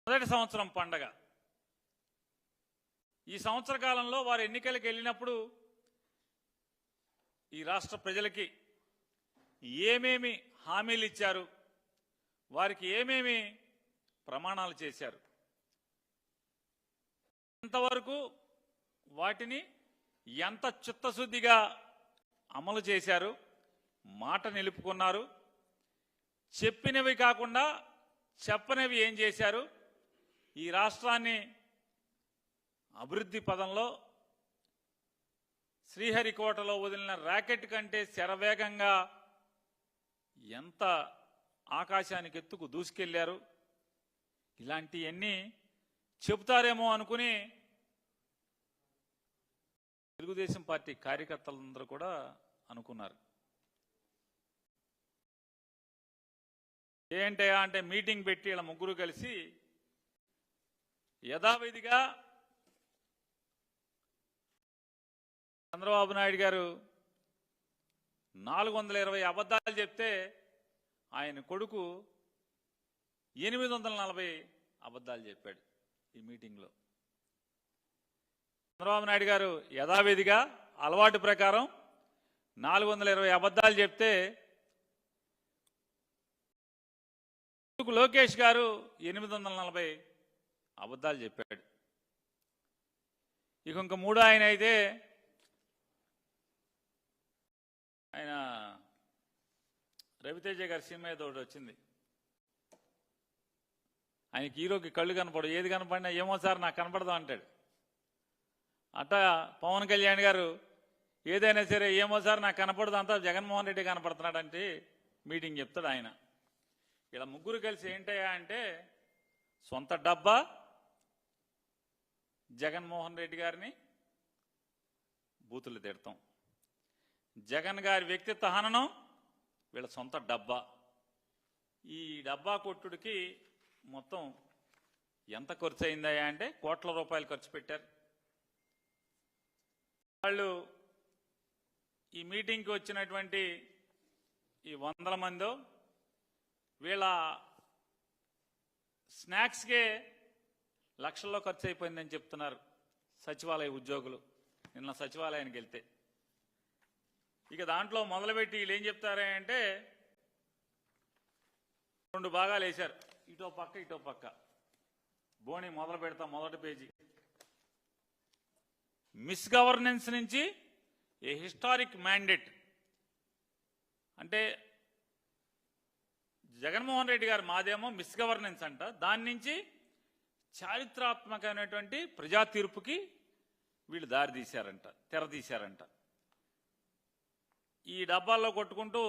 మొదటి సంవత్సరం పండగ. ఈ సంవత్సర కాలంలో వారు ఎన్నికలకు వెళ్ళినప్పుడు ఈ రాష్ట్ర ప్రజలకి ఏమేమి హామీలు ఇచ్చారు, వారికి ఏమేమి ప్రమాణాలు చేశారు, ఎంతవరకు వాటిని ఎంత చిత్తశుద్ధిగా అమలు చేశారు, మాట నిలుపుకున్నారు, చెప్పినవి కాకుండా చెప్పనివి ఏం చేశారు, ఈ రాష్ట్రాన్ని అభివృద్ధి పదంలో శ్రీహరికోటలో వదిలిన రాకెట్ కంటే శరవేగంగా ఎంత ఆకాశానికి ఎత్తుకు దూసుకెళ్లారు, ఇలాంటివన్నీ చెబుతారేమో అనుకుని తెలుగుదేశం పార్టీ కార్యకర్తలందరూ కూడా అనుకున్నారు. ఏంటయ్యా అంటే మీటింగ్ పెట్టి ఇలా ముగ్గురు కలిసి యథావిధిగా చంద్రబాబు నాయుడు గారు 420 అబద్ధాలు చెప్తే ఆయన కొడుకు 840 అబద్ధాలు చెప్పాడు ఈ మీటింగ్లో. చంద్రబాబు నాయుడు గారు యథావిధిగా అలవాటు ప్రకారం 420 అబద్ధాలు చెప్తే లోకేష్ గారు 840 అబద్ధాలు చెప్పాడు. ఇంక మూడో ఆయన అయితే ఆయన రవితేజ గారి సినిమా ఏదో ఒకటి వచ్చింది, ఆయనకి హీరోకి కళ్ళు కనపడు, ఏది కనపడినా ఏమో సార్ నాకు కనపడదు అంటాడు. అట్టా పవన్ కళ్యాణ్ గారు ఏదైనా సరే ఏమో సార్ నాకు కనపడదు, అంతా జగన్మోహన్ రెడ్డి కనపడుతున్నాడంటే మీటింగ్ చెప్తాడు ఆయన. ఇలా ముగ్గురు కలిసి ఏంటయ్యా అంటే సొంత డబ్బా జగన్మోహన్ రెడ్డి గారిని బూతులు తిడతాం, జగన్ గారి వ్యక్తిత్వ హననం వీళ్ళ సొంత డబ్బా. ఈ డబ్బా కొట్టుడికి మొత్తం ఎంత ఖర్చు అయిందయ్యా అంటే కోట్ల రూపాయలు ఖర్చు పెట్టారు. వాళ్ళు ఈ మీటింగ్కి వచ్చినటువంటి ఈ 100 మందో వీళ్ళ స్నాక్స్కే లక్షల్లో ఖర్చు అయిపోయిందని చెప్తున్నారు సచివాలయ ఉద్యోగులు. నిన్న సచివాలయానికి వెళ్తే ఇక దాంట్లో మొదలుపెట్టి వీళ్ళు ఏం చెప్తారా అంటే 2 భాగాలు వేశారు, ఇటో పక్క ఇటో పక్క. బోని మొదలు పెడతాం, మొదటి పేజీ. మిస్ గవర్నెన్స్ నుంచి ఏ హిస్టారిక్ మ్యాండేట్ అంటే జగన్మోహన్ రెడ్డి గారు మాదేమో మిస్ గవర్నెన్స్ అంట, దాని నుంచి చారిత్రాత్మకమైనటువంటి ప్రజా తీర్పుకి వీళ్ళు దారి తీశారంట, తెర తీశారంట. ఈ డబ్బాల్లో కొట్టుకుంటూ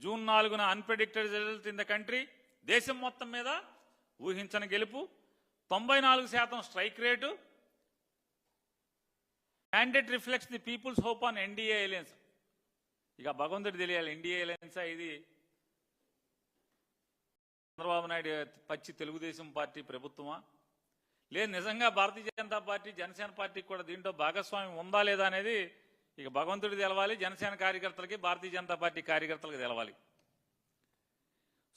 జూన్ 4న unpredicted result in the country, దేశం మొత్తం మీద ఊహించని గెలుపు, 94% strike rate, mandate reflects the people's hope on NDA alliance. ఇక భగవంతుడు తెలియాలి ఎన్డీఏ అలయన్సా ఇది చంద్రబాబు నాయుడు పచ్చి తెలుగుదేశం పార్టీ ప్రభుత్వమా, లేదు నిజంగా భారతీయ జనతా పార్టీ జనసేన పార్టీకి కూడా దీంట్లో భాగస్వామ్యం ఉందా లేదా అనేది ఇక భగవంతుడికి తెలవాలి, జనసేన కార్యకర్తలకి భారతీయ జనతా పార్టీ కార్యకర్తలకు తెలవాలి.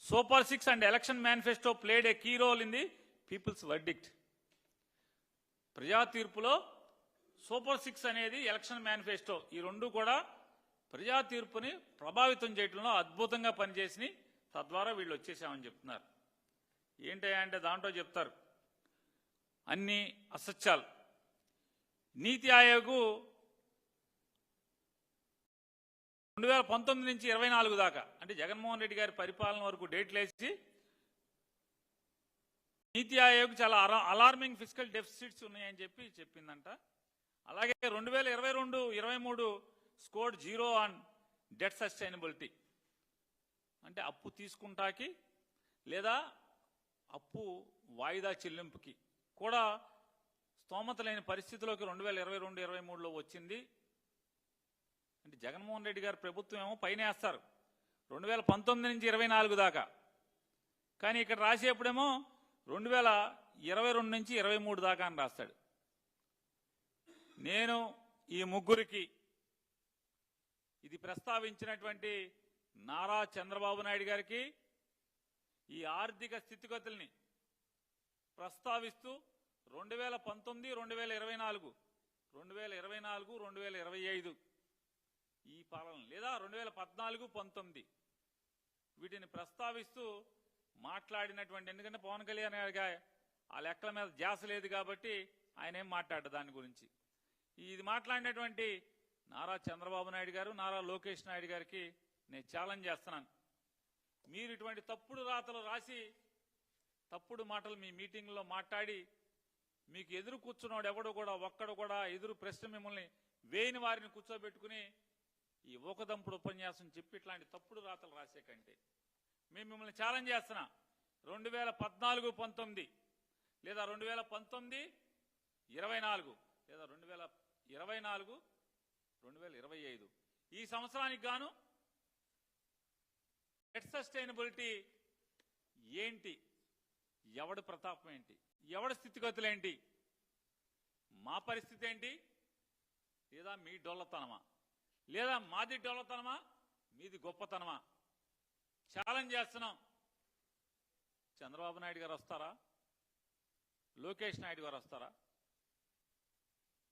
Super 6 and election manifesto played a key role in the peoples verdict. ప్రజా తీర్పులో సూపర్ 6 అనేది ఎలక్షన్ మేనిఫెస్టో, ఈ రెండు కూడా ప్రజా తీర్పుని ప్రభావితం చేయడంలో అద్భుతంగా పనిచేసి తద్వారా వీళ్ళు వచ్చేసామని చెప్తున్నారు. ఏంటంటే అంటే దాంట్లో చెప్తారు అన్ని అసత్యాలు. నీతి ఆయోగ్ 2019 నుంచి 24 దాకా అంటే జగన్మోహన్ రెడ్డి గారి పరిపాలన వరకు డేట్లు వేసి నీతి ఆయోగ్ చాలా అలార్మింగ్ ఫిజికల్ డెఫిసిట్స్ ఉన్నాయని చెప్పిందంట. అలాగే 2022-23 స్కోర్డ్ 0 ఆన్ డెట్ సస్టైనబిలిటీ అంటే అప్పు తీసుకుంటాకి లేదా అప్పు వాయిదా చెల్లింపుకి కూడా స్తోమత లేని పరిస్థితిలోకి 2022-23లో వచ్చింది. అంటే జగన్మోహన్ రెడ్డి గారి ప్రభుత్వం ఏమో పైన వేస్తారు 2019 నుంచి 24 దాకా, కానీ ఇక్కడ రాసేప్పుడేమో 2022 నుంచి 23 దాకా అని రాస్తాడు. నేను ఈ ముగ్గురికి ఇది ప్రస్తావించినటువంటి నారా చంద్రబాబు నాయుడు గారికి ఈ ఆర్థిక స్థితిగతుల్ని ప్రస్తావిస్తూ 2019, 2024, 2024, 2025 ఈ పాలన లేదా 2014, 19 వీటిని ప్రస్తావిస్తూ మాట్లాడినటువంటి, ఎందుకంటే పవన్ కళ్యాణ్ గారికి ఆ లెక్కల మీద ధ్యాస లేదు కాబట్టి ఆయన ఏం మాట్లాడారు దాని గురించి. ఇది మాట్లాడినటువంటి నారా చంద్రబాబు నాయుడు గారు, నారా లోకేష్ నాయుడు గారికి నేను ఛాలెంజ్ చేస్తున్నాను. మీరు ఇటువంటి తప్పుడు రాతలు రాసి తప్పుడు మాటలు మీ మీటింగ్లో మాట్లాడి మీకు ఎదురు కూర్చున్నాడు ఎవడు కూడా ఒక్కడు కూడా ఎదురు ప్రశ్న మిమ్మల్ని వేయని వారిని కూర్చోబెట్టుకుని ఈ ఊకదంపుడు ఉపన్యాసం చెప్పి ఇట్లాంటి తప్పుడు రాతలు రాసే కంటే మేము మిమ్మల్ని ఛాలెంజ్ చేస్తున్నా. 2014, 19 లేదా 2019, 24 లేదా 2024, 2025 ఈ సంవత్సరానికి గాను నెట్ సస్టైనబిలిటీ ఏంటి, ఎవడి ప్రతాపం ఏంటి, ఎవడి స్థితిగతులు ఏంటి, మా పరిస్థితి ఏంటి, లేదా మీ డొల్లతనమా, లేదా మాది డొల్లతనమా, మీది గొప్పతనమా ఛాలెంజ్ చేస్తున్నాం. చంద్రబాబు నాయుడు గారు వస్తారా, లోకేష్ నాయుడు గారు వస్తారా?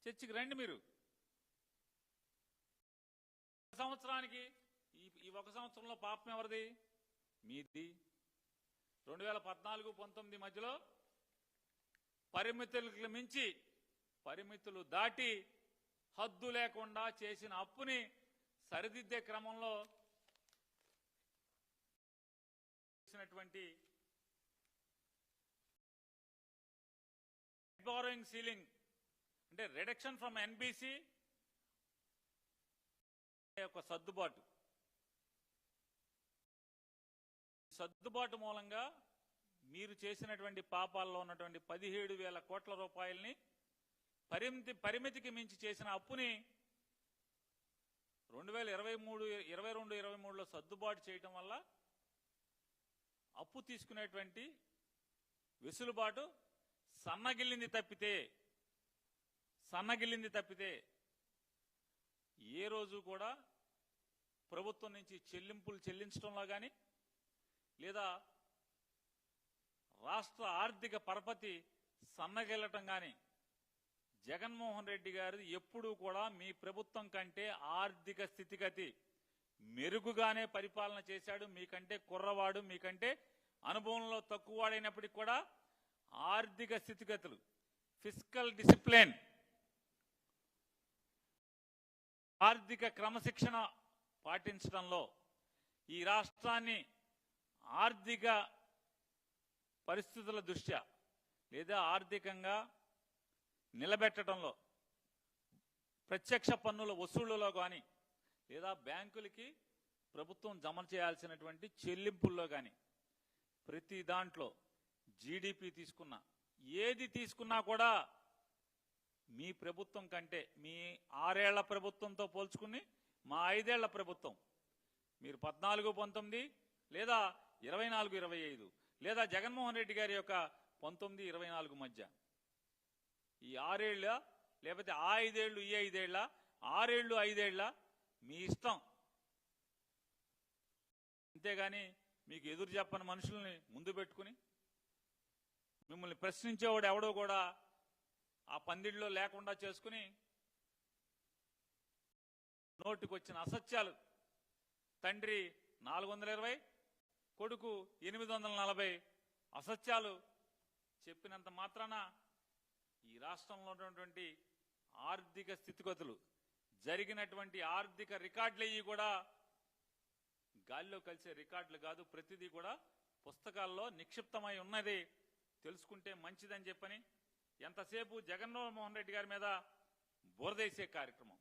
చర్చకి రండి. మీరు సంవత్సరానికి ఈ ఒక సంవత్సరంలో పాపం ఎవరిది? మీది. 2014, 19 మధ్యలో పరిమితులకు మించి పరిమితులు దాటి హద్దు లేకుండా చేసిన అప్పుని సరిదిద్దే క్రమంలో చేసినటువంటి బారోయింగ్ సీలింగ్ అంటే రిడక్షన్ ఫ్రమ్ ఎన్బిసి ఒక సర్దుబాటు మూలంగా మీరు చేసినటువంటి పాపాల్లో ఉన్నటువంటి 17,000 కోట్ల రూపాయలని పరిమితికి మించి చేసిన అప్పుని 2022-23లో సర్దుబాటు చేయటం వల్ల అప్పు తీసుకునేటువంటి వెసులుబాటు సన్నగిల్లింది తప్పితే ఏ రోజు కూడా ప్రభుత్వం నుంచి చెల్లింపులు చెల్లించడంలో కానీ లేదా రాష్ట్ర ఆర్థిక పరపతి సన్నగిల్లటం కానీ జగన్మోహన్ రెడ్డి గారు ఎప్పుడూ కూడా మీ ప్రభుత్వం కంటే ఆర్థిక స్థితిగతి మెరుగుగానే పరిపాలన చేశాడు. మీకంటే కుర్రవాడు, మీకంటే అనుభవంలో తక్కువవాడైనప్పటికీ కూడా ఆర్థిక స్థితిగతులు, ఫిస్కల్ డిసిప్లిన్, ఆర్థిక క్రమశిక్షణ పాటించడంలో ఈ రాష్ట్రాన్ని ఆర్థిక పరిస్థితుల దృష్ట్యా లేదా ఆర్థికంగా నిలబెట్టడంలో ప్రత్యక్ష పన్నుల వసూళ్లలో కానీ లేదా బ్యాంకులకి ప్రభుత్వం జమ చేయాల్సినటువంటి చెల్లింపుల్లో కానీ ప్రతి దాంట్లో జీడిపి తీసుకున్నా ఏది తీసుకున్నా కూడా మీ ప్రభుత్వం కంటే మీ 6 ఏళ్ల ప్రభుత్వంతో పోల్చుకుని మా 5 ఏళ్ల ప్రభుత్వం మీరు 14, 19 లేదా 24, 25 లేదా జగన్మోహన్ రెడ్డి గారి యొక్క 19, 24 మధ్య ఈ 6 ఏళ్ళ లేకపోతే ఆ 5 ఏళ్ళు ఈ 5 ఏళ్ళ 6 ఏళ్ళు 5 ఏళ్ళ మీ ఇష్టం. అంతేగాని మీకు ఎదురు చెప్పని మనుషుల్ని ముందు పెట్టుకుని మిమ్మల్ని ప్రశ్నించేవాడు ఎవడో కూడా ఆ పందిడిలో లేకుండా చేసుకుని నోటికొచ్చిన అసత్యాలు, తండ్రి 420 కొడుకు 840 అసత్యాలు చెప్పినంత మాత్రాన ఈ రాష్ట్రంలో ఉన్నటువంటి ఆర్థిక స్థితిగతులు జరిగినటువంటి ఆర్థిక రికార్డులు అయ్యి కూడా గాలిలో కలిసే రికార్డులు కాదు, ప్రతిదీ కూడా పుస్తకాల్లో నిక్షిప్తమై ఉన్నది. తెలుసుకుంటే మంచిదని చెప్పని ఎంతసేపు జగన్మోహన్ రెడ్డి గారి మీద బోరదేసే కార్యక్రమం.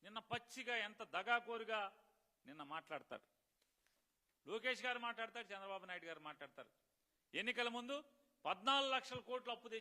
నిన్న పచ్చిగా ఎంత దగాకోరుగా నిన్న మాట్లాడతారు. లోకేష్ గారు మాట్లాడతారు, చంద్రబాబు నాయుడు గారు మాట్లాడతారు. ఎన్నికల ముందు 14 లక్షల కోట్లు అప్పు తెచ్చి